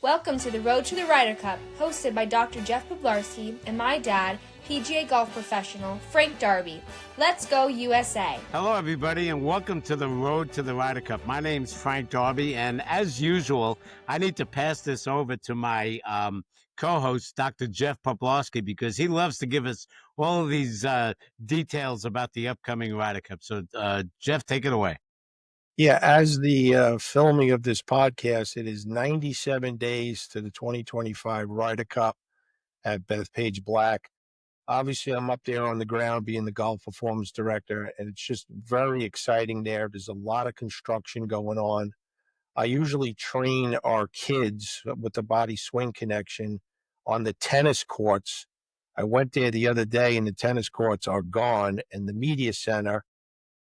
Welcome to the Road to the Ryder Cup, hosted by Dr. Jeff Poplarski and my dad, PGA golf professional Frank Darby. Let's go USA. Hello, everybody, and welcome to the Road to the Ryder Cup. My name's Frank Darby, and as usual, I need to pass this over to my co-host, Dr. Jeff Poplarski, because he loves to give us all of these details about the upcoming Ryder Cup. So, Jeff, take it away. Yeah, as the filming of this podcast, it is 97 days to the 2025 Ryder Cup at Bethpage Black. Obviously, I'm up there on the ground being the golf performance director, and it's just very exciting there. There's a lot of construction going on. I usually train our kids with the body swing connection on the tennis courts. I went there the other day, and the tennis courts are gone, and the media center,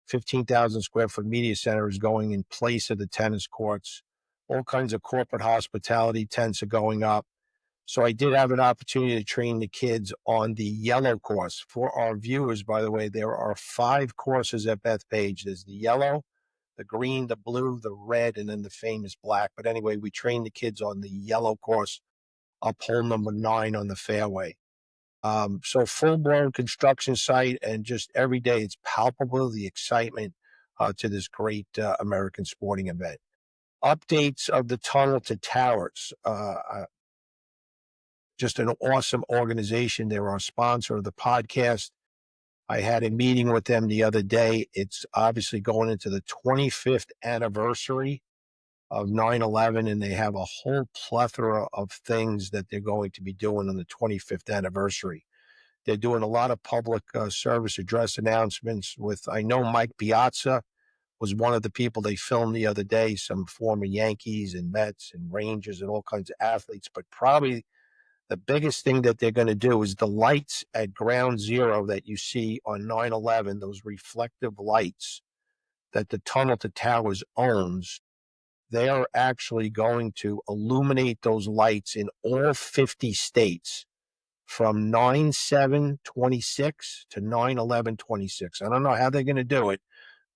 15,000 square foot media center, is going in place of the tennis courts. All kinds of corporate hospitality tents are going up. So I did have an opportunity to train the kids on the yellow course. For our viewers, by the way, there are 5 courses at Bethpage. There's the yellow, the green, the blue, the red, and then the famous black. But anyway, we trained the kids on the yellow course up hole number 9 on the fairway. So full-blown construction site, and just every day it's palpable, the excitement to this great American sporting event. Updates of the Tunnel to Towers. Just an awesome organization. They're our sponsor of the podcast. I had a meeting with them the other day. It's obviously going into the 25th anniversary of 9/11, and they have a whole plethora of things that they're going to be doing on the 25th anniversary. They're doing a lot of public service address announcements with, I know Mike Piazza was one of the people they filmed the other day, some former Yankees and Mets and Rangers and all kinds of athletes. But probably the biggest thing that they're going to do is the lights at ground zero that you see on 9/11, those reflective lights that the Tunnel to Towers owns. They are actually going to illuminate those lights in all 50 states from 9/7/26 to 9/11/26. I don't know how they're going to do it,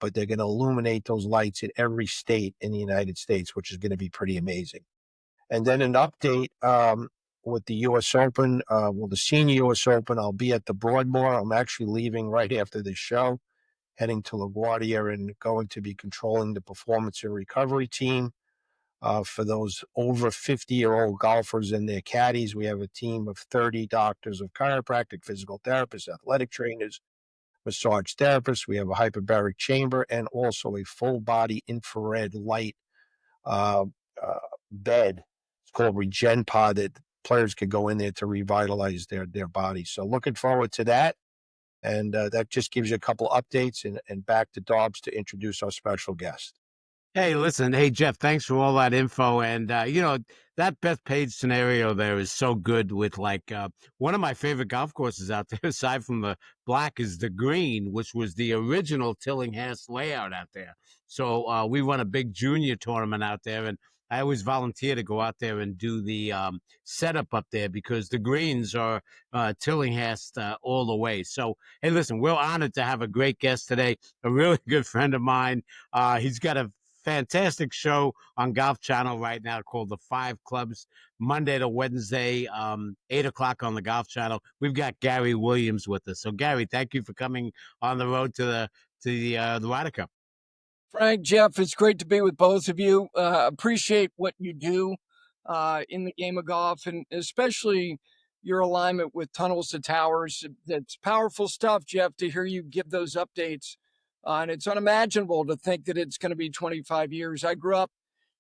but they're going to illuminate those lights in every state in the United States, which is going to be pretty amazing. And then an update with the U.S. Open, the senior U.S. Open. I'll be at the Broadmoor. I'm actually leaving right after this show, heading to LaGuardia, and going to be controlling the performance and recovery team. For those over 50-year-old golfers and their caddies, we have a team of 30 doctors of chiropractic, physical therapists, athletic trainers, massage therapists. We have a hyperbaric chamber and also a full-body infrared light bed. It's called RegenPod, that players could go in there to revitalize their bodies. So looking forward to that. And that just gives you a couple updates, and back to Dobbs to introduce our special guest. Hey, listen. Hey, Jeff, thanks for all that info. And, that Bethpage scenario there is so good with one of my favorite golf courses out there, aside from the black, is the green, which was the original Tillinghast layout out there. So we run a big junior tournament out there, and I always volunteer to go out there and do the setup up there because the greens are Tillinghast all the way. So, hey, listen, we're honored to have a great guest today, a really good friend of mine. He's got a fantastic show on Golf Channel right now called The 5 Clubs, Monday to Wednesday, 8 o'clock on the Golf Channel. We've got Gary Williams with us. So, Gary, thank you for coming on the road to the Ryder Cup. Frank, Jeff, it's great to be with both of you. Appreciate what you do in the game of golf, and especially your alignment with Tunnels to Towers. That's powerful stuff, Jeff, to hear you give those updates. And it's unimaginable to think that it's going to be 25 years. I grew up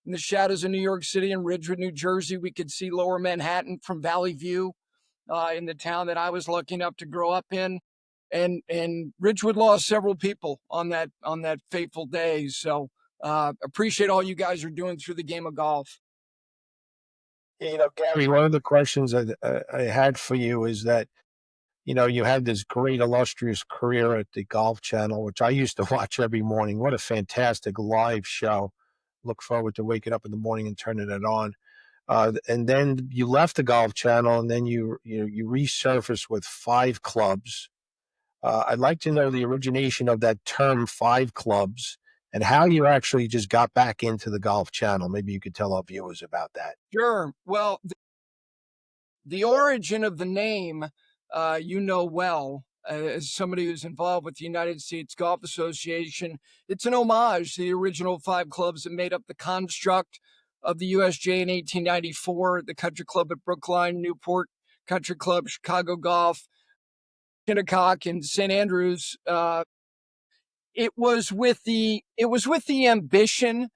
in the shadows of New York City in Ridgewood, New Jersey. We could see Lower Manhattan from Valley View in the town that I was lucky enough to grow up in. And Ridgewood lost several people on that fateful day. So appreciate all you guys are doing through the game of golf. Gary, one of the questions I had for you is that, you had this great illustrious career at the Golf Channel, which I used to watch every morning. What a fantastic live show. Look forward to waking up in the morning and turning it on. And then you left the Golf Channel, and then you resurfaced with 5 Clubs. I'd like to know the origination of that term 5 Clubs, and how you actually just got back into the Golf Channel. Maybe you could tell our viewers about that. Sure. Well, the origin of the name, well, as somebody who's involved with the United States Golf Association, it's an homage to the original 5 clubs that made up the construct of the USGA in 1894, the Country Club at Brookline, Newport Country Club, Chicago Golf, Shinnecock, and St. Andrews. It was with the ambition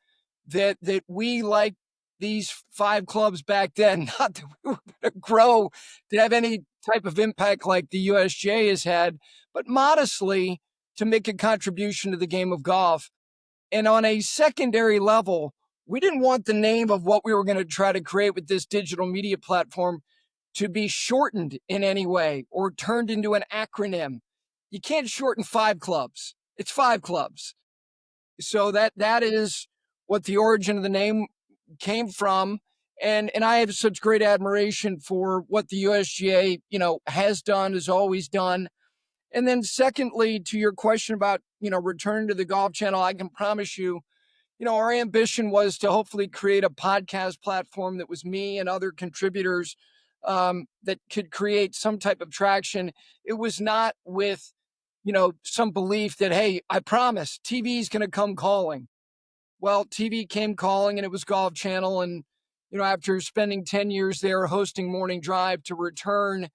that we, like these 5 clubs back then, not that we were going to grow to have any type of impact like the USGA has had, but modestly to make a contribution to the game of golf. And on a secondary level, we didn't want the name of what we were going to try to create with this digital media platform to be shortened in any way or turned into an acronym. You can't shorten 5 clubs. It's 5 clubs. So that is what the origin of the name came from. And I have such great admiration for what the USGA, has done, has always done. And then secondly, to your question about, return to the Golf Channel, I can promise you, our ambition was to hopefully create a podcast platform that was me and other contributors that could create some type of traction. It was not with, some belief that, hey, I promise TV is going to come calling. Well, TV came calling and it was Golf Channel. And, after spending 10 years there hosting Morning Drive, to return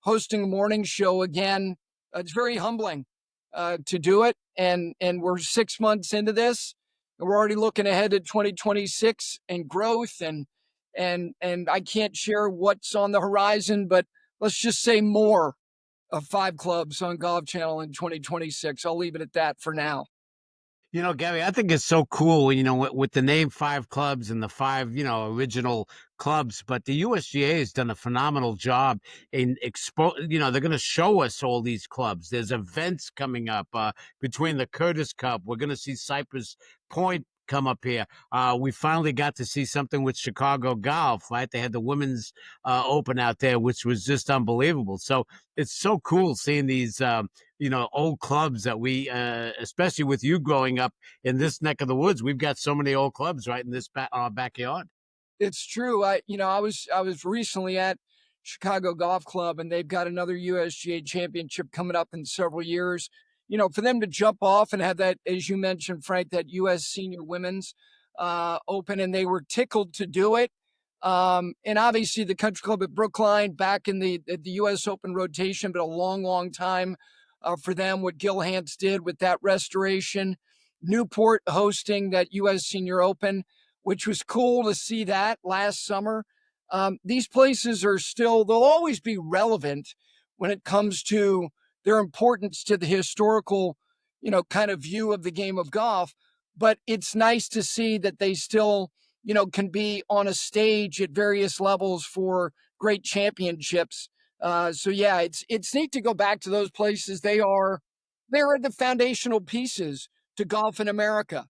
hosting a morning show again, it's very humbling to do it. And we're 6 months into this, and we're already looking ahead to 2026 and growth. And I can't share what's on the horizon, but let's just say more of 5 clubs on Golf Channel in 2026. I'll leave it at that for now. Gary, I think it's so cool, with the name 5 clubs and the 5, original clubs. But the USGA has done a phenomenal job in they're going to show us all these clubs. There's events coming up between the Curtis Cup. We're going to see Cypress Point come up here. We finally got to see something with Chicago Golf, right? They had the women's open out there, which was just unbelievable. So it's so cool seeing these old clubs that we, especially with you growing up in this neck of the woods, we've got so many old clubs right in this backyard. It's true. I was recently at Chicago Golf Club, and they've got another USGA championship coming up in several years. For them to jump off and have that, as you mentioned, Frank, that U.S. Senior Women's Open, and they were tickled to do it. And obviously the Country Club at Brookline back in the U.S. Open rotation, but a long, long time for them, what Gil Hance did with that restoration. Newport hosting that U.S. Senior Open, which was cool to see that last summer. These places are still, they'll always be relevant when it comes to their importance to the historical, kind of view of the game of golf. But it's nice to see that they still, can be on a stage at various levels for great championships. So yeah, it's neat to go back to those places. They're the foundational pieces to golf in America.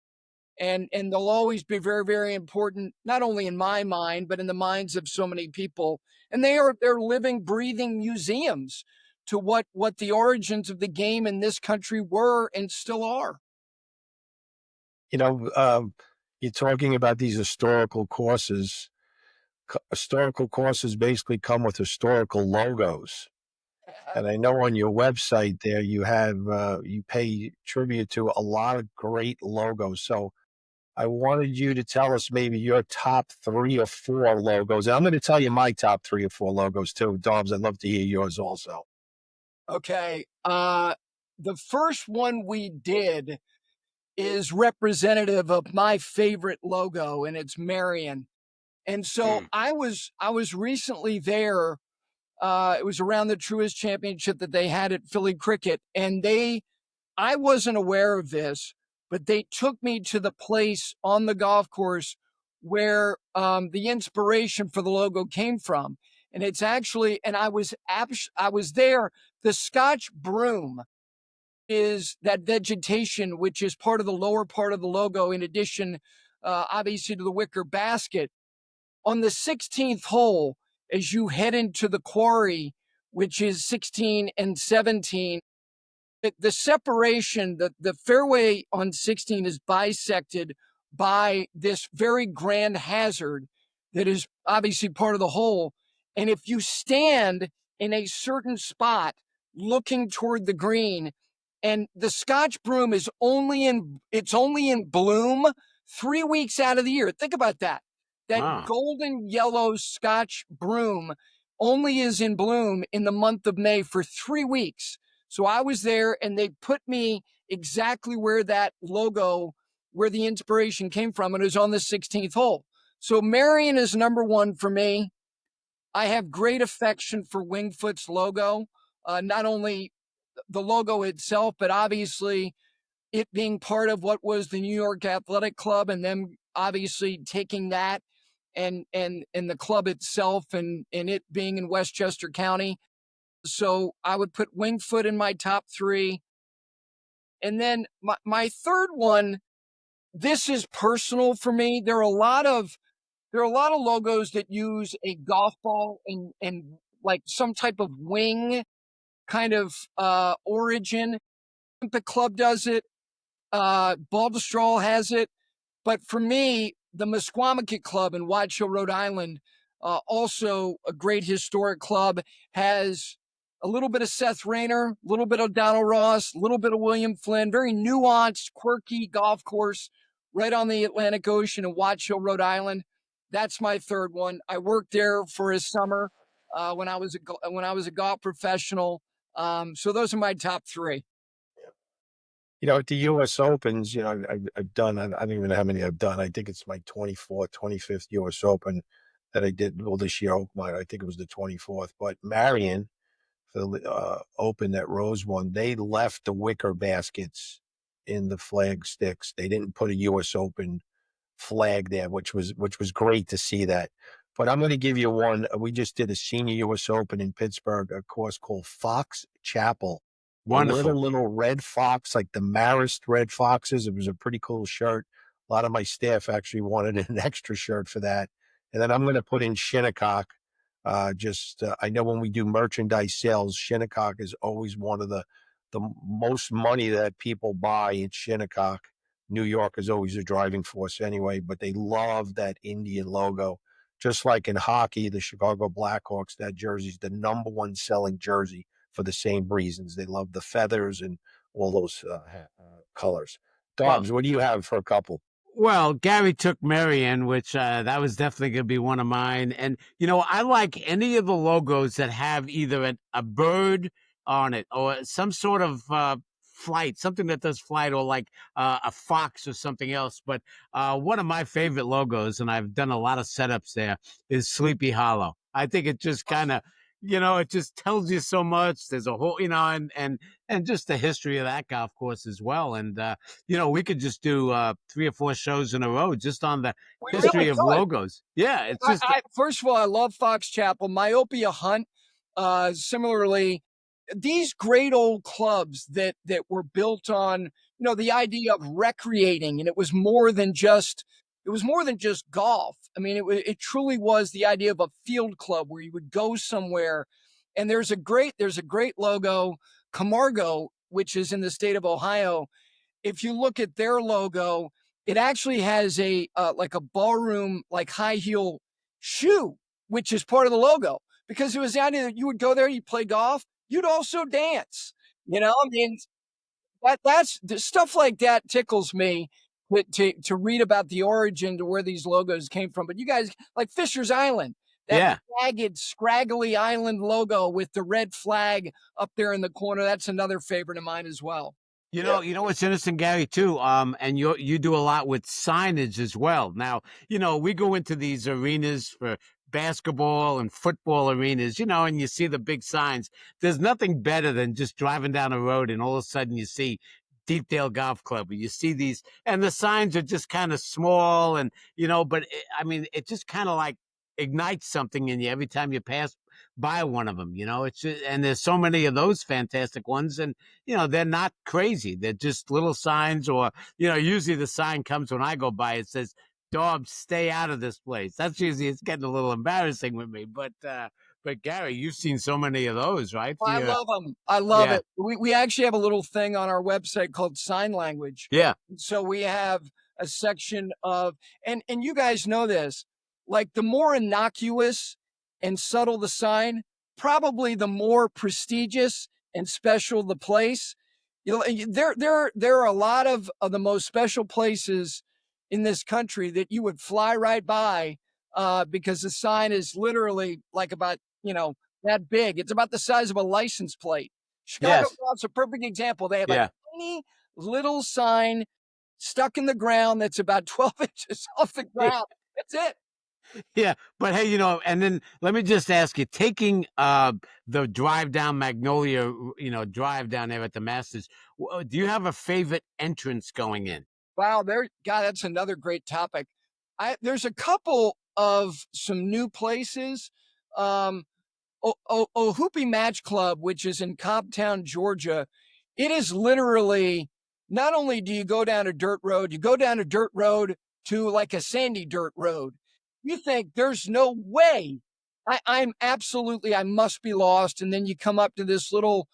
And they'll always be very, very important, not only in my mind, but in the minds of so many people. And they're living, breathing museums to what the origins of the game in this country were and still are. You're talking about these historical courses. Historical courses basically come with historical logos. And I know on your website there you have you pay tribute to a lot of great logos. So I wanted you to tell us maybe your top 3 or 4 logos. And I'm going to tell you my top 3 or 4 logos too, Dobbs. I'd love to hear yours also. Okay. The first one we did is representative of my favorite logo, and it's Marion. And so I was recently there. It was around the Truist Championship that they had at Philly Cricket, and I wasn't aware of this, but they took me to the place on the golf course where the inspiration for the logo came from. And it's actually, and I was there. The Scotch broom is that vegetation, which is part of the lower part of the logo, in addition, obviously, to the wicker basket. On the 16th hole, as you head into the quarry, which is 16 and 17, the separation, the fairway on 16 is bisected by this very grand hazard that is obviously part of the hole. And if you stand in a certain spot looking toward the green, and the Scotch broom is only in bloom 3 weeks out of the year. Think about that. That Wow. golden yellow Scotch broom only is in bloom in the month of May for 3 weeks. So I was there, and they put me exactly where that logo, where the inspiration came from, and it was on the 16th hole. So Marion is number one for me. I have great affection for Wingfoot's logo, not only the logo itself, but obviously it being part of what was the New York Athletic Club, and them obviously taking that and the club itself and it being in Westchester County. So I would put Wingfoot in my top three. And then my third one, this is personal for me. There are a lot of logos that use a golf ball and like some type of wing kind of origin. The club does it. Balderstraw has it. But for me, the Musquamaket Club in Watch-Hill, Rhode Island, also a great historic club, has a little bit of Seth Rayner, a little bit of Donald Ross, a little bit of William Flynn, very nuanced, quirky golf course right on the Atlantic Ocean in Watch-Hill, Rhode Island. That's my third one. I worked there for a summer when I was a golf professional. So those are my top three. At the U.S. Opens, I've done, I don't even know how many I've done. I think it's my 24th, 25th U.S. Open that I did. Well, this year, I think it was the 24th. But Marion, for the Open that Rose won, they left the wicker baskets in the flag sticks. They didn't put a U.S. Open flag there, which was great to see that. But I'm going to give you one. We just did a senior U.S. Open in Pittsburgh, a course called Fox Chapel. Wonderful. A little red fox, like the Marist red foxes. It was a pretty cool shirt. A lot of my staff actually wanted an extra shirt for that. And then I'm going to put in Shinnecock. I know when we do merchandise sales, Shinnecock is always one of the most money that people buy in Shinnecock. New York is always a driving force anyway, but they love that Indian logo. Just like in hockey, the Chicago Blackhawks, that jersey's the number one selling jersey for the same reasons. They love the feathers and all those colors. Well, Dobbs, what do you have for a couple? Well, Gary took Marion, which that was definitely going to be one of mine. And, I like any of the logos that have either a bird on it or some sort of flight, something that does flight, or like a fox or something else. But one of my favorite logos, and I've done a lot of setups there, is Sleepy Hollow. I think it just kind of, it just tells you so much. There's a whole, and just the history of that golf course as well. And, we could just do 3 or 4 shows in a row just on the history really of could. logos. Yeah, it's just. First of all, I love Fox Chapel. Myopia Hunt, similarly, these great old clubs that were built on, the idea of recreating, and it was more than just golf. I mean, it truly was the idea of a field club where you would go somewhere. And there's a great logo, Camargo, which is in the state of Ohio. If you look at their logo, it actually has a like a ballroom, like high heel shoe, which is part of the logo, because it was the idea that you would go there, you play golf, you'd also dance. I mean, that's stuff like that tickles me to read about the origin to where these logos came from. But you guys, like Fisher's Island, that ragged, scraggly island logo with the red flag up there in the corner, that's another favorite of mine as well. You know what's interesting, Gary, too. And you do a lot with signage as well. Now, we go into these arenas for basketball and football arenas, and you see the big signs. There's nothing better than just driving down the road and all of a sudden you see Deepdale Golf Club, and you see these, and the signs are just kind of small, and but it just kind of like ignites something in you every time you pass by one of them. It's just, and there's so many of those fantastic ones, and they're not crazy. They're just little signs, or usually the sign comes when I go by. It says, "Dobbs, stay out of this place." That's usually, it's getting a little embarrassing with me, but But Gary, you've seen so many of those, right? I Yeah. love them. I love Yeah. it. We actually have a little thing on our website called sign language. Yeah. So we have a section of, and you guys know this, like the more innocuous and subtle the sign, probably the more prestigious and special the place. You know, there are a lot of the most special places in this country that you would fly right by because the sign is literally like about, that big. It's about the size of a license plate. Chicago Yes. Golf's a perfect example. They have a Yeah. tiny little sign stuck in the ground that's about 12 inches off the ground. That's it. Yeah, but hey, and then let me just ask you, taking the drive down Magnolia, drive down there at the Masters, do you have a favorite entrance going in? Wow, God, that's another great topic. There's a couple of some new places. Um, Hoopy Match Club, which is in Cobbtown, Georgia. It is literally, not only do you go down a dirt road, you go down a dirt road to like a sandy dirt road. You think there's no way. I must be lost. And then you come up to this little,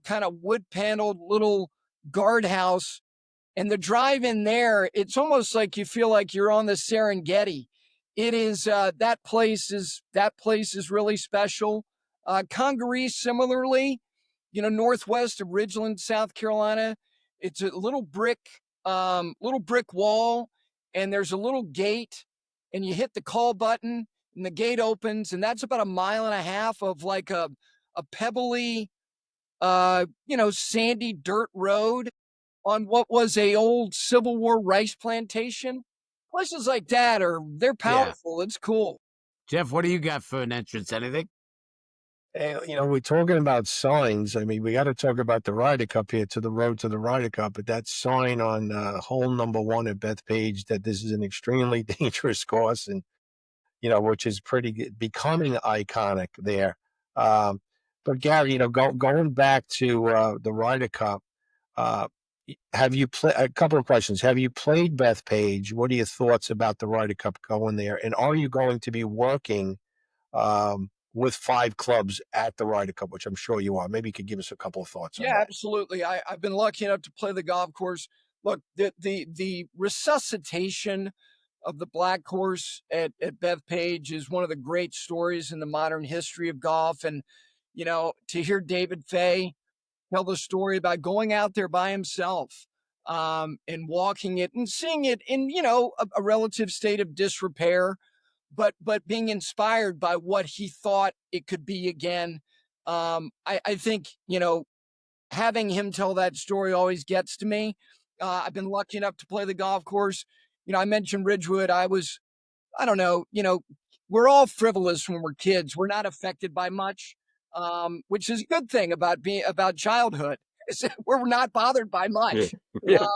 kind of wood paneled little guardhouse, and the drive in there, it's almost like you feel like you're on the Serengeti. It is that place is really special. Congaree, similarly, northwest of Ridgeland, South Carolina. It's a little brick wall, and there's a little gate, and you hit the call button, and the gate opens, and that's about a mile and a half of like a pebbly, sandy dirt road on what was a old Civil War rice plantation. Places like that they're Yeah. powerful. It's cool. Jeff, what do you got for an entrance? Anything? Hey, we're talking about signs. I mean, we got to talk about the Ryder Cup here, to the road to the Ryder Cup. But that sign on hole number one at Bethpage, that this is an extremely dangerous course, and which is becoming iconic there. But Gary, going back to the Ryder Cup, uh, have you played? A couple of questions. Have you played Bethpage? What are your thoughts about the Ryder Cup going there? And are you going to be working with 5 clubs at the Ryder Cup, which I'm sure you are? Maybe you could give us a couple of thoughts on Yeah, that. absolutely. I've been lucky enough to play the golf course. Look, the resuscitation of the black course at Bethpage is one of the great stories in the modern history of golf. And, to hear David Fay tell the story about going out there by himself, and walking it and seeing it in, a relative state of disrepair, but being inspired by what he thought it could be again. I think, having him tell that story always gets to me. I've been lucky enough to play the golf course. I mentioned Ridgewood. I don't know, we're all frivolous when we're kids. We're not affected by much, which is a good thing about childhood. We're not bothered by Yeah. much. Yeah.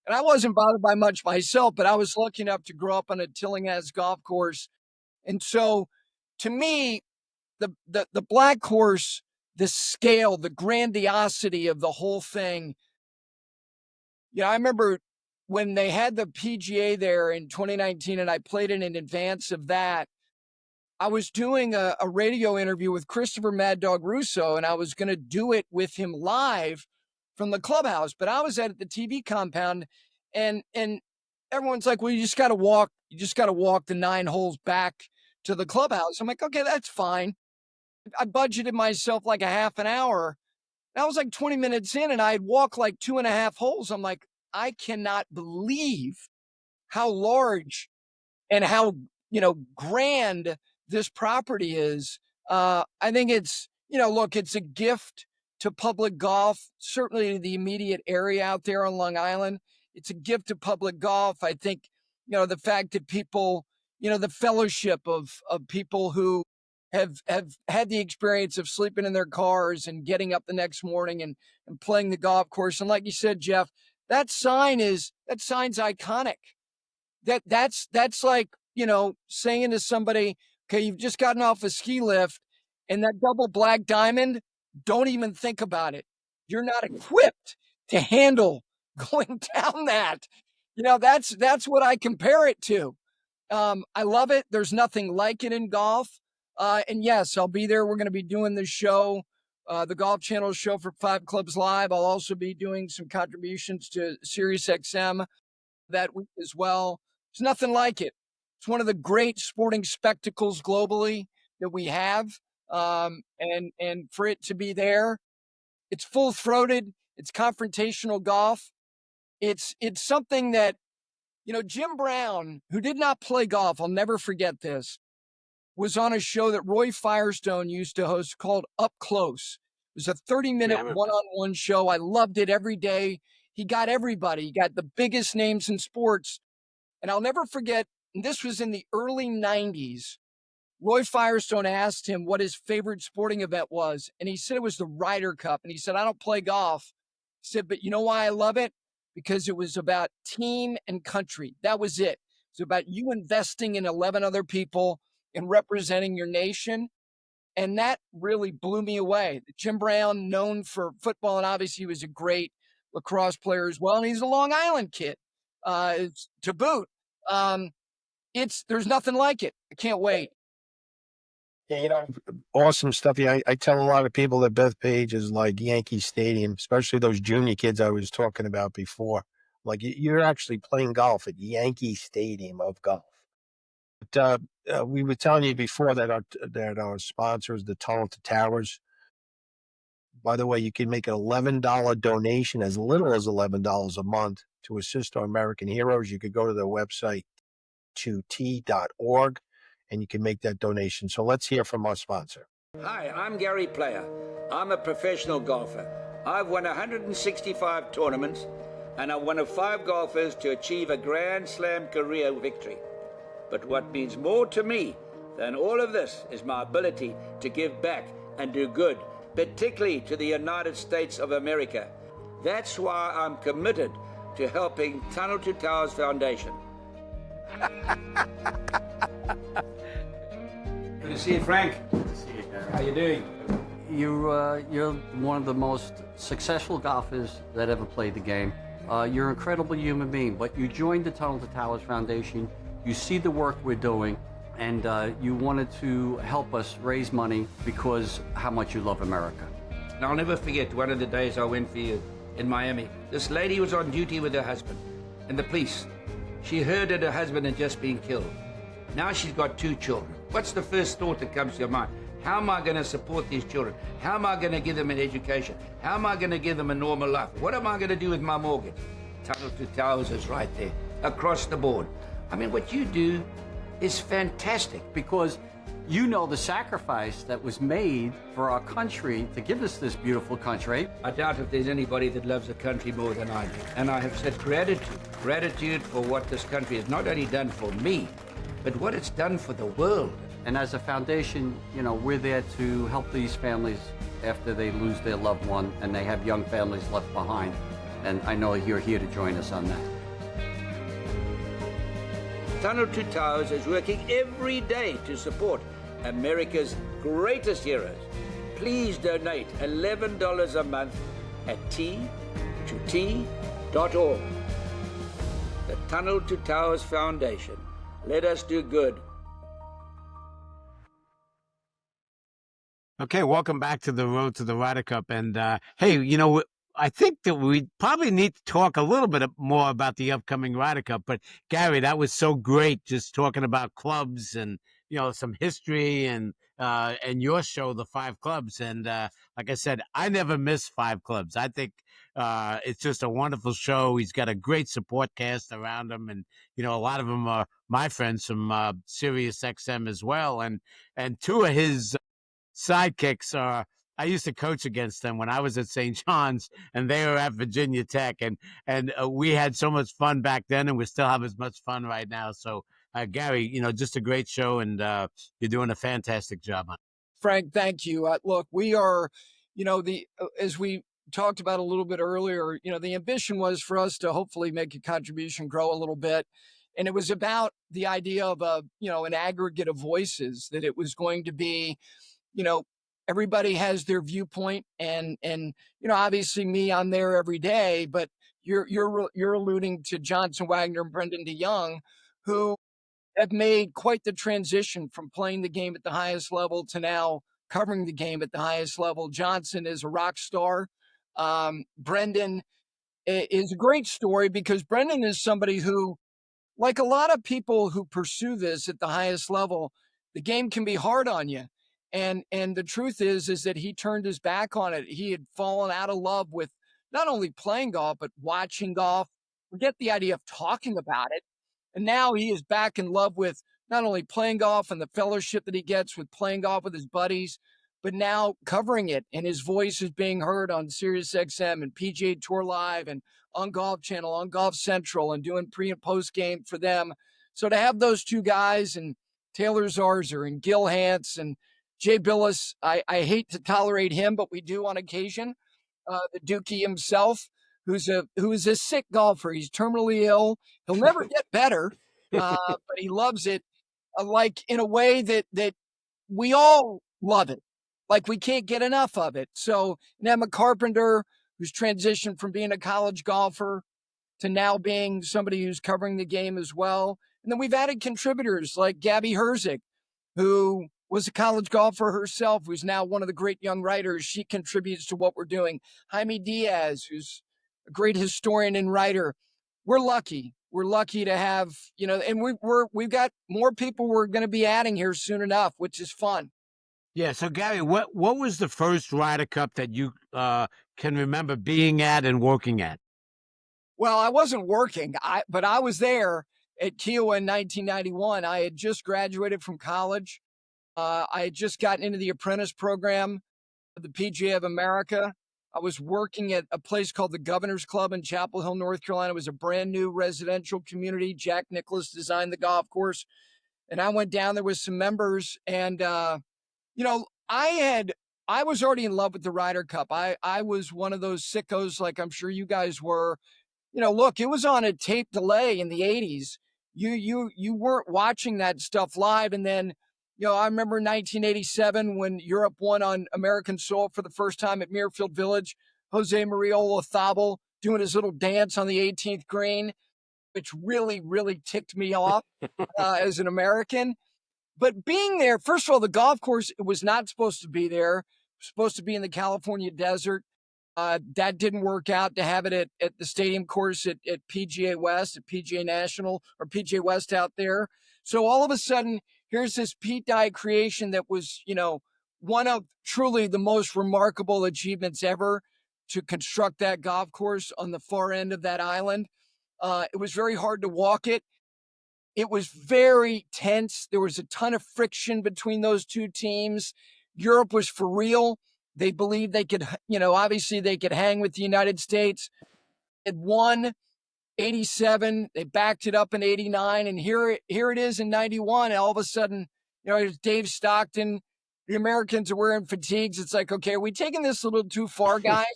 And I wasn't bothered by much myself, but I was lucky enough to grow up on a Tillinghast golf course. And so to me, the black course, the scale, the grandiosity of the whole thing. I remember when they had the PGA there in 2019, and I played it in advance of that. I was doing a radio interview with Christopher Mad Dog Russo, and I was going to do it with him live from the clubhouse, but I was at the TV compound, and everyone's like, well, you just got to walk the 9 holes back to the clubhouse. I'm like, okay, that's fine. I budgeted myself like a half an hour. I was like 20 minutes in, and I had walked like 2.5 holes. I'm like, I cannot believe how large and how, grand this property is. I think look, it's a gift to public golf, certainly the immediate area out there on Long Island. It's a gift to public golf. I think, the fact that people, the fellowship of people who have had the experience of sleeping in their cars and getting up the next morning and playing the golf course. And like you said, Jeff, that sign's iconic. That's like, saying to somebody, okay, you've just gotten off a ski lift, and that double black diamond, don't even think about it. You're not equipped to handle going down that. That's what I compare it to. I love it. There's nothing like it in golf. And yes, I'll be there. We're going to be doing the show, the Golf Channel show for Five Clubs Live. I'll also be doing some contributions to Sirius XM that week as well. There's nothing like it. It's one of the great sporting spectacles globally that we have. And for it to be there, it's full throated. It's confrontational golf. It's something that, Jim Brown, who did not play golf, I'll never forget this, was on a show that Roy Firestone used to host called Up Close. It was a 30-minute one-on-one show. I loved it every day. He got everybody. He got the biggest names in sports. And I'll never forget, and this was in the early 90s, Roy Firestone asked him what his favorite sporting event was. And he said it was the Ryder Cup. And he said, I don't play golf. He said, but you know why I love it? Because it was about team and country. That was it. It was about you investing in 11 other people and representing your nation. And that really blew me away. Jim Brown, known for football, and obviously he was a great lacrosse player as well. And he's a Long Island kid to boot. There's nothing like it. I can't wait. Yeah, awesome stuff. Yeah, I tell a lot of people that Bethpage is like Yankee Stadium, especially those junior kids I was talking about before. Like you're actually playing golf at Yankee Stadium of golf. But we were telling you before that our sponsor is the Tunnel to Towers. By the way, you can make an $11 donation, as little as $11 a month, to assist our American heroes. You could go to their website, t.org, and you can make that donation. So let's hear from our sponsor. Hi, I'm Gary Player. I'm a professional golfer. I've won 165 tournaments, and I'm one of 5 golfers to achieve a Grand Slam career victory. But what means more to me than all of this is my ability to give back and do good, particularly to the United States of America. That's why I'm committed to helping Tunnel to Towers Foundation. Good to see you, Frank. Good to see you, Gary. How you doing? You're one of the most successful golfers that ever played the game. You're an incredible human being, but you joined the Tunnel to Towers Foundation. You see the work we're doing, and you wanted to help us raise money because how much you love America. And I'll never forget one of the days I went for you in Miami. This lady was on duty with her husband, and the police. She heard that her husband had just been killed. Now she's got 2 children. What's the first thought that comes to your mind? How am I going to support these children? How am I going to give them an education? How am I going to give them a normal life? What am I going to do with my mortgage? Tunnel to Towers is right there, across the board. I mean, what you do is fantastic. Because you know the sacrifice that was made for our country to give us this beautiful country. I doubt if there's anybody that loves the country more than I do. And I have said gratitude for what this country has not only done for me, but what it's done for the world. And as a foundation, we're there to help these families after they lose their loved one and they have young families left behind. And I know you're here to join us on that. Tunnel to Towers is working every day to support America's greatest heroes. Please donate $11 a month at t2t.org. The Tunnel to Towers Foundation. Let us do good. Okay, welcome back to the road to the Ryder Cup. And hey, I think that we probably need to talk a little bit more about the upcoming Ryder Cup. But Gary, that was so great, just talking about clubs and some history and your show, the 5 Clubs. And like I said, I never miss 5 Clubs. I think it's just a wonderful show. He's got a great support cast around him, and a lot of them are my friends from Sirius XM as well. And 2 of his sidekicks are, I used to coach against them when I was at St. John's, and they were at Virginia Tech, and we had so much fun back then, and we still have as much fun right now. So Gary, just a great show, and you're doing a fantastic job on it. Frank, thank you. Look, we are, as we talked about a little bit earlier, the ambition was for us to hopefully make a contribution grow a little bit. And it was about the idea of an aggregate of voices, that it was going to be, everybody has their viewpoint, and obviously me, I'm there every day, but you're alluding to Johnson Wagner and Brendan DeYoung, who have made quite the transition from playing the game at the highest level to now covering the game at the highest level. Johnson is a rock star. Brendan is a great story because Brendan is somebody who, like a lot of people who pursue this at the highest level, the game can be hard on you. And the truth is that he turned his back on it. He had fallen out of love with not only playing golf, but watching golf. Forget the idea of talking about it. And now he is back in love with not only playing golf and the fellowship that he gets with playing golf with his buddies, but now covering it. And his voice is being heard on Sirius XM and PGA Tour Live and on Golf Channel, on Golf Central, and doing pre and post game for them. So to have those two guys and Taylor Zarzer and Gil Hance and Jay Billis, I hate to tolerate him, but we do on occasion. The Dookie himself, who is a sick golfer. He's terminally ill. He'll never get better, but he loves it, like in a way that we all love it. Like we can't get enough of it. So Emma Carpenter, who's transitioned from being a college golfer to now being somebody who's covering the game as well. And then we've added contributors like Gabby Herzig, who was a college golfer herself, who's now one of the great young writers. She contributes to what we're doing. Jaime Diaz, who's a great historian and writer. We're lucky. We're lucky to have, and we've got more people we're going to be adding here soon enough, which is fun. Yeah. So, Gary, what was the first Ryder Cup that you can remember being at and working at? Well, I wasn't working, but I was there at Kiawah in 1991. I had just graduated from college. I had just gotten into the apprentice program of the PGA of America. I was working at a place called the Governor's Club in Chapel Hill, North Carolina. It was a brand new residential community. Jack Nicklaus designed the golf course. And I went down there with some members. And, I was already in love with the Ryder Cup. I was one of those sickos, like I'm sure you guys were. Look, it was on a tape delay in the 80s. You weren't watching that stuff live. And then, I remember 1987 when Europe won on American soil for the first time at Muirfield Village, Jose Maria Olazabal doing his little dance on the 18th green, which really, really ticked me off as an American. But being there, first of all, the golf course, it was not supposed to be there. It was supposed to be in the California desert. That didn't work out to have it at the stadium course at PGA West, at PGA National, or PGA West out there. So all of a sudden, here's this Pete Dye creation that was, one of truly the most remarkable achievements ever to construct that golf course on the far end of that island. It was very hard to walk it. It was very tense. There was a ton of friction between those two teams. Europe was for real. They believed they could, obviously they could hang with the United States. It won 87. They backed it up in 89. And here it is in 91. All of a sudden, it's Dave Stockton. The Americans are wearing fatigues. It's like, okay, are we taking this a little too far, guys?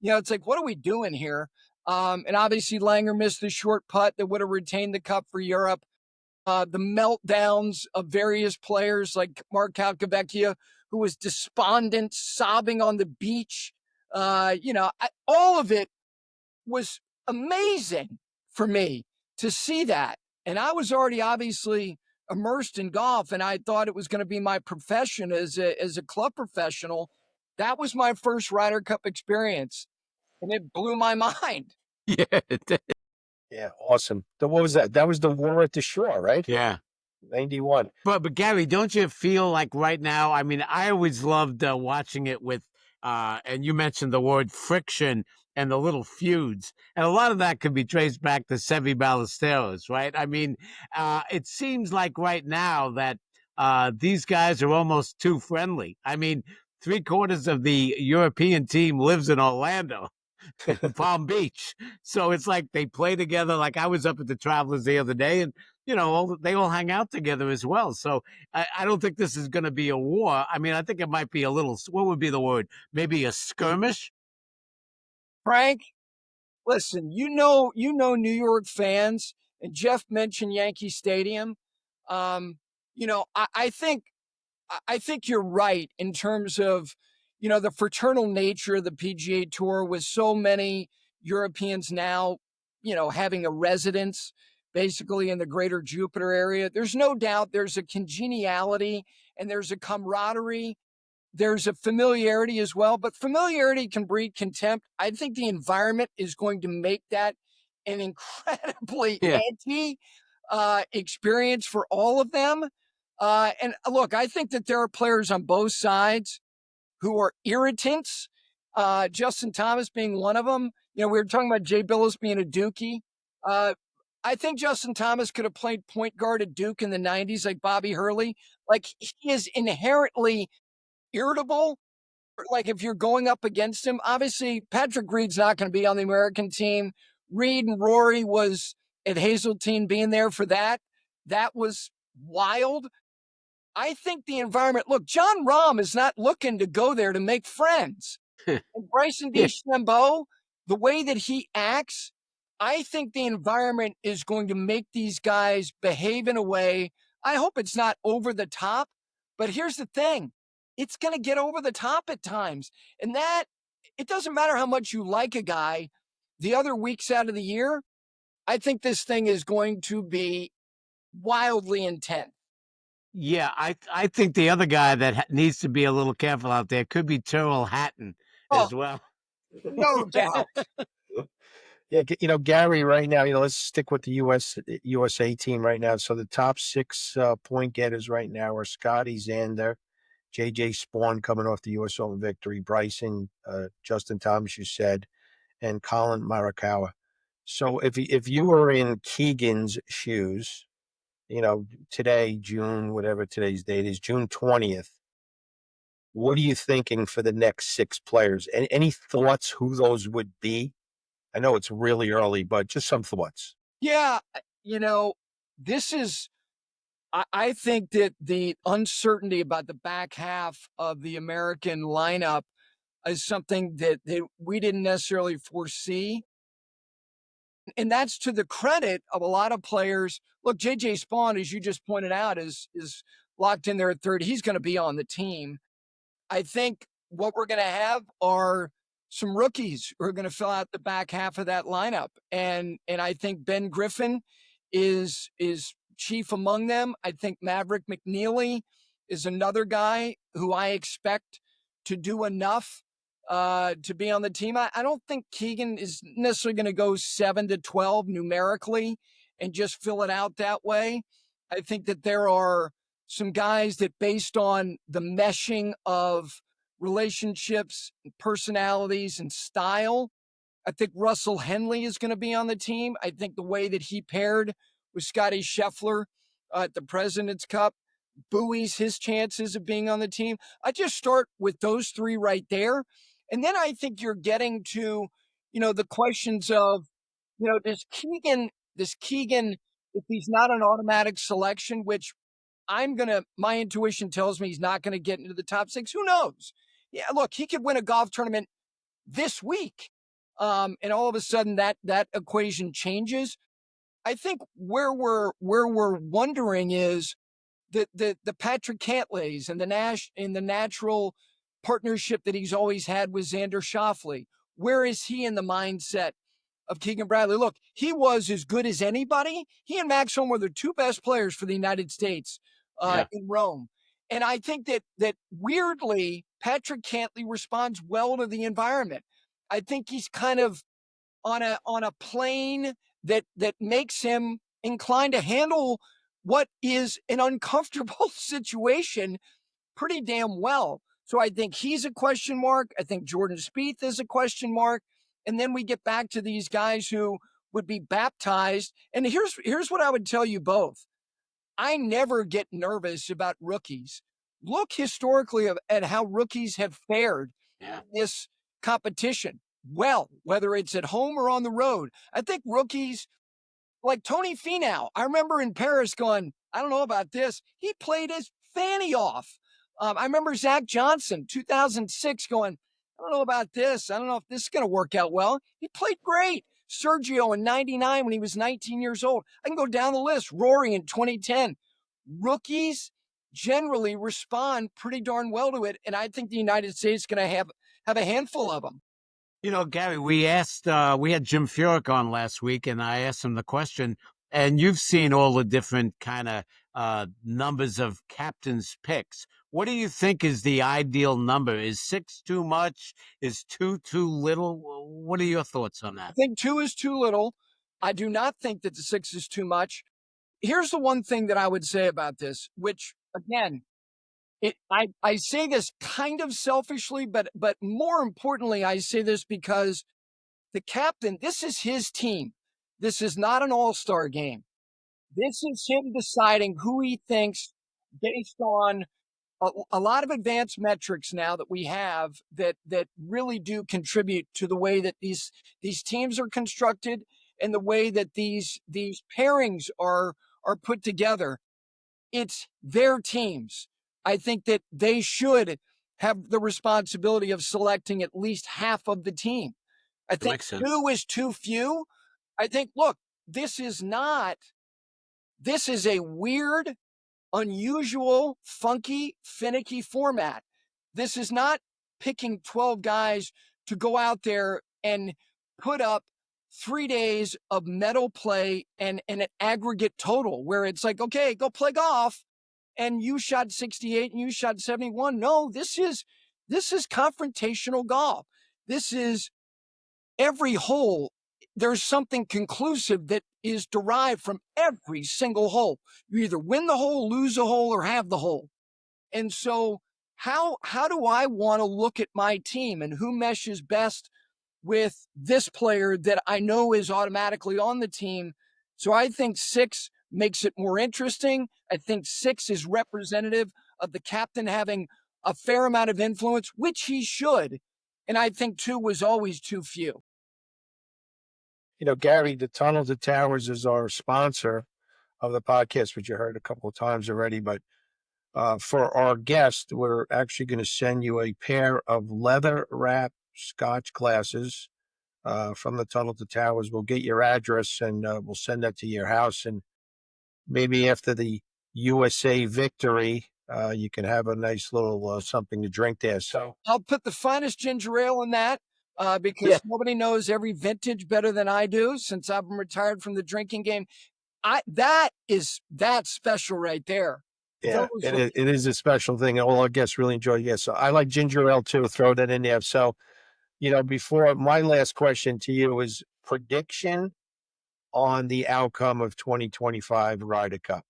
It's like, what are we doing here? And obviously Langer missed the short putt that would have retained the cup for Europe. The meltdowns of various players like Mark Calcavecchia, who was despondent, sobbing on the beach. All of it was amazing for me to see that. And I was already obviously immersed in golf, and I thought it was going to be my profession as a club professional. That was my first Ryder Cup experience, and it blew my mind. Yeah. Yeah, awesome. What was that? That was the War at the Shore, right? Yeah. 91. But Gary, don't you feel like right now? I mean, I always loved watching it with, and you mentioned the word friction and the little feuds, and a lot of that could be traced back to Seve Ballesteros, right? I mean, it seems like right now that these guys are almost too friendly. I mean, 3/4 of the European team lives in Orlando. Palm Beach. So it's like they play together. Like I was up at the Travelers the other day and, they all hang out together as well. So I don't think this is going to be a war. I mean, I think it might be a little, what would be the word? Maybe a skirmish? Frank, listen, New York fans, and Jeff mentioned Yankee Stadium. I think you're right in terms of, the fraternal nature of the PGA Tour with so many Europeans now, having a residence. basically in the greater Jupiter area. There's no doubt there's a congeniality and there's a camaraderie. There's a familiarity as well, but familiarity can breed contempt. I think the environment is going to make that an incredibly edgy experience for all of them. And look, I think that there are players on both sides who are irritants. Justin Thomas being one of them. You know, we were talking about Jay Billis being a Dookie. I think Justin Thomas could have played point guard at Duke in the 90s like Bobby Hurley. Like, he is inherently irritable. Like, if you're going up against him, obviously Patrick Reed's not going to be on the American team. Reed and Rory was at Hazeltine being there for that. That was wild. I think the environment, look, John Rahm is not looking to go there to make friends. And Bryson DeChambeau, the way that he acts, I think the environment is going to make these guys behave in a way. I hope it's not over the top, but here's the thing. It's going to get over the top at times. And that, it doesn't matter how much you like a guy the other weeks out of the year. I think this thing is going to be wildly intense. Yeah, I think the other guy that needs to be a little careful out there could be Tyrrell Hatton as well. No doubt. Yeah, Gary, right now, let's stick with the USA team right now. So the top 6 point getters right now are Scotty Xander, JJ Spawn coming off the US Open victory, Bryson, Justin Thomas, you said, and Colin Morikawa. So if you were in Keegan's shoes, today, June, whatever today's date is, June 20th, what are you thinking for the next 6 players? Any thoughts who those would be? I know it's really early, but just some thoughts. Yeah, this is, I think that the uncertainty about the back half of the American lineup is something that we didn't necessarily foresee. And that's to the credit of a lot of players. Look, JJ Spawn, as you just pointed out, is locked in there at third. He's going to be on the team. I think what we're going to have are some rookies who are going to fill out the back half of that lineup. And I think Ben Griffin is chief among them. I think Maverick McNeely is another guy who I expect to do enough to be on the team. I don't think Keegan is necessarily going to go 7 to 12 numerically and just fill it out that way. I think that there are some guys that, based on the meshing of relationships, personalities, and style, I think Russell Henley is going to be on the team. I think the way that he paired with Scotty Scheffler at the President's Cup buoys his chances of being on the team. I just start with those 3 right there. And then I think you're getting to, the questions of, does Keegan, if he's not an automatic selection, which my intuition tells me he's not going to get into the top 6. Who knows? Yeah, look, he could win a golf tournament this week. And all of a sudden that equation changes. I think where we're wondering is the Patrick Cantlays and the natural partnership that he's always had with Xander Schauffele. Where is he in the mindset of Keegan Bradley? Look, he was as good as anybody. He and Max Homa were the 2 best players for the United States in Rome. And I think that weirdly, Patrick Cantlay responds well to the environment. I think he's kind of on a plane that makes him inclined to handle what is an uncomfortable situation pretty damn well. So I think he's a question mark. I think Jordan Spieth is a question mark. And then we get back to these guys who would be baptized. And here's what I would tell you both. I never get nervous about rookies. Look historically at how rookies have fared in this competition. Well, whether it's at home or on the road, I think rookies like Tony Finau, I remember in Paris going, I don't know about this. He played his fanny off. I remember Zach Johnson, 2006, going, I don't know about this. I don't know if this is going to work out well. He played great. Sergio in 99 when he was 19 years old. I can go down the list. Rory in 2010. Rookies generally respond pretty darn well to it. And I think the United States is going to have a handful of them. Gary, we had Jim Furyk on last week, and I asked him the question, and you've seen all the different kind of numbers of captains' picks. What do you think is the ideal number? Is 6 too much? Is 2 too little? What are your thoughts on I that? think 2 is too little. I do not think that the 6 is too much. Here's the one thing that I would say about this, which again, I say this kind of selfishly, but more importantly, I say this because the captain, this is his team. This is not an all-star game. This is him deciding who he thinks based on a lot of advanced metrics now that we have that really do contribute to the way that these teams are constructed and the way that these pairings are put together. It's their teams. I think that they should have the responsibility of selecting at least half of the team. I That think makes sense. 2 is too few. I think, look, this is a weird, unusual, funky, finicky format. This is not picking 12 guys to go out there and put up 3 days of medal play and an aggregate total where it's like, okay, go play golf and you shot 68 and you shot 71. No, this is confrontational golf. This is every hole. There's something conclusive that is derived from every single hole. You either win the hole, lose the hole, or have the hole. And so how do I want to look at my team and who meshes best with this player that I know is automatically on the team? So I think 6 makes it more interesting. I think 6 is representative of the captain having a fair amount of influence, which he should. And I think 2 was always too few. Gary, the Tunnel to Towers is our sponsor of the podcast, which you heard a couple of times already. But for our guest, we're actually going to send you a pair of leather wrap Scotch glasses from the Tunnel to Towers. We'll get your address and we'll send that to your house. And maybe after the USA victory, you can have a nice little something to drink there. So I'll put the finest ginger ale in that because nobody knows every vintage better than I do since I've been retired from the drinking game. That's special right there. Yeah, it is a special thing. All our guests really enjoy. Yeah, so I like ginger ale too. Throw that in there. So, before my last question to you is prediction on the outcome of 2025 Ryder Cup.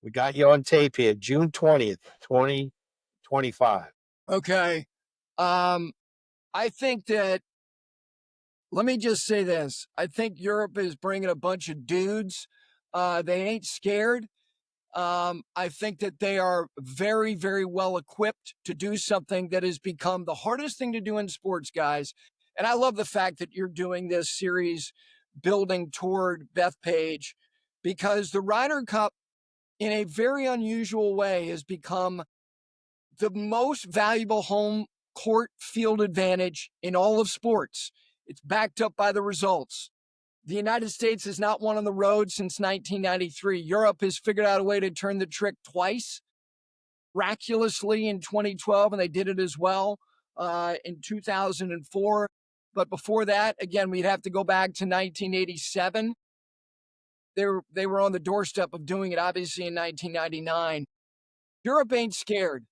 We got you on tape here, June 20th, 2025. Okay. I think that, let me just say this. I think Europe is bringing a bunch of dudes. They ain't scared. I think that they are very, very well equipped to do something that has become the hardest thing to do in sports, guys. And I love the fact that you're doing this series building toward Bethpage because the Ryder Cup, in a very unusual way, has become the most valuable home court field advantage in all of sports. It's backed up by the results. The United States has not won on the road since 1993. Europe has figured out a way to turn the trick twice, miraculously in 2012, and they did it as well in 2004. But before that, again, we'd have to go back to 1987. They were on the doorstep of doing it, obviously, in 1999. Europe ain't scared.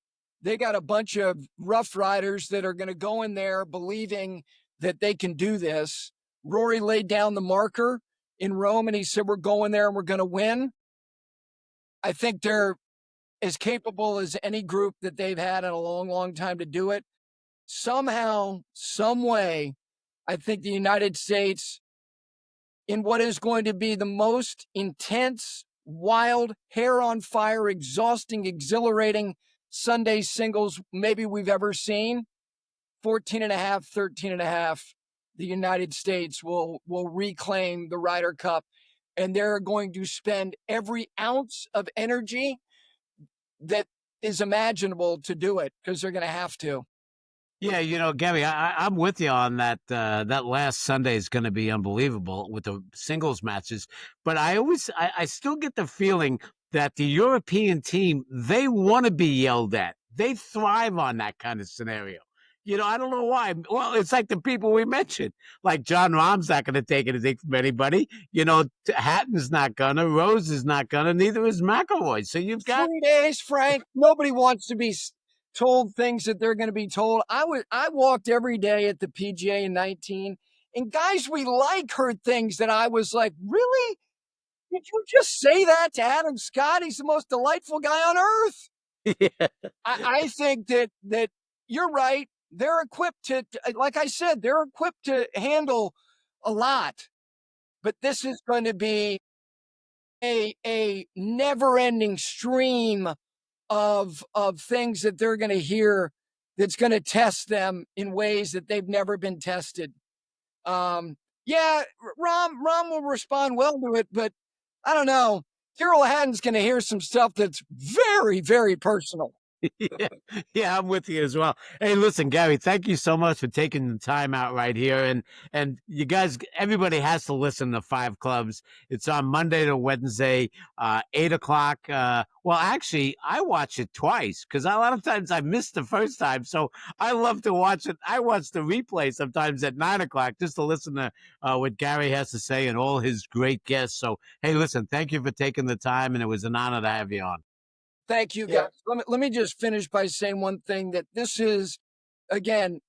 They got a bunch of rough riders that are going to go in there believing that they can do this. Rory laid down the marker in Rome and he said, we're going there and we're going to win. I think they're as capable as any group that they've had in a long, long time to do it. Somehow, some way, I think the United States, in what is going to be the most intense, wild, hair on fire, exhausting, exhilarating Sunday singles maybe we've ever seen, 14.5, 13.5, the United States will reclaim the Ryder Cup, and they're going to spend every ounce of energy that is imaginable to do it because they're going to have to. Yeah, Gary, I'm with you on that. That last Sunday is going to be unbelievable with the singles matches. But I still get the feeling that the European team, they want to be yelled at. They thrive on that kind of scenario. I don't know why. Well, it's like the people we mentioned. Like John Rahm's not going to take anything from anybody. Hatton's not going to. Rose is not going to. Neither is McIlroy. So you've got 3 days, Frank. Nobody wants to be told things that they're going to be told. I walked every day at the PGA in 19, and guys we like heard things that I was like, really? Did you just say that to Adam Scott? He's the most delightful guy on earth. yeah. I think that you're right. They're equipped to, like I said, they're equipped to handle a lot. But this is going to be a never-ending stream of things that they're going to hear that's going to test them in ways that they've never been tested. Yeah, Rahm will respond well to it, but I don't know. Tyrrell Hatton's going to hear some stuff that's very, very personal. Yeah, I'm with you as well. Hey, listen, Gary, thank you so much for taking the time out right here. And you guys, everybody has to listen to Five Clubs. It's on Monday to Wednesday, 8 o'clock. Well, actually, I watch it twice because a lot of times I missed the first time. So I love to watch it. I watch the replay sometimes at 9 o'clock just to listen to what Gary has to say and all his great guests. So, hey, listen, thank you for taking the time, and it was an honor to have you on. Thank you, guys. Let me just finish by saying one thing, that this is, again,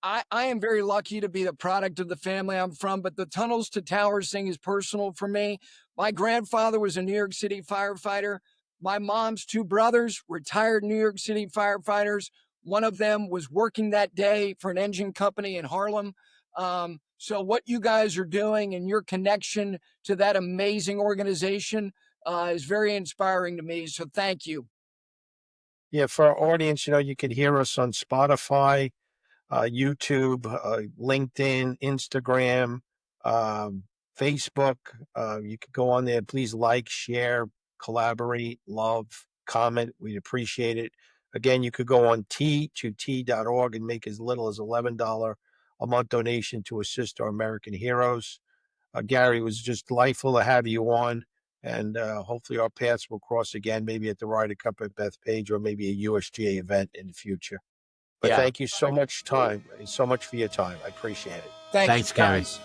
I am very lucky to be the product of the family I'm from, but the tunnels to towers thing is personal for me. My grandfather was a New York City firefighter. My mom's two brothers, retired New York City firefighters. One of them was working that day for an engine company in Harlem. So what you guys are doing and your connection to that amazing organization is very inspiring to me. So thank you. Yeah, for our audience, you can hear us on Spotify, YouTube, LinkedIn, Instagram, Facebook. You can go on there. Please like, share, collaborate, love, comment. We'd appreciate it. Again, you could go on T2T.org and make as little as $11 a month donation to assist our American heroes. Gary, it was just delightful to have you on. And hopefully our paths will cross again, maybe at the Ryder Cup at Bethpage or maybe a USGA event in the future. But Yeah. thank you so much for your time. I appreciate it. Thanks, you, Gary. guys.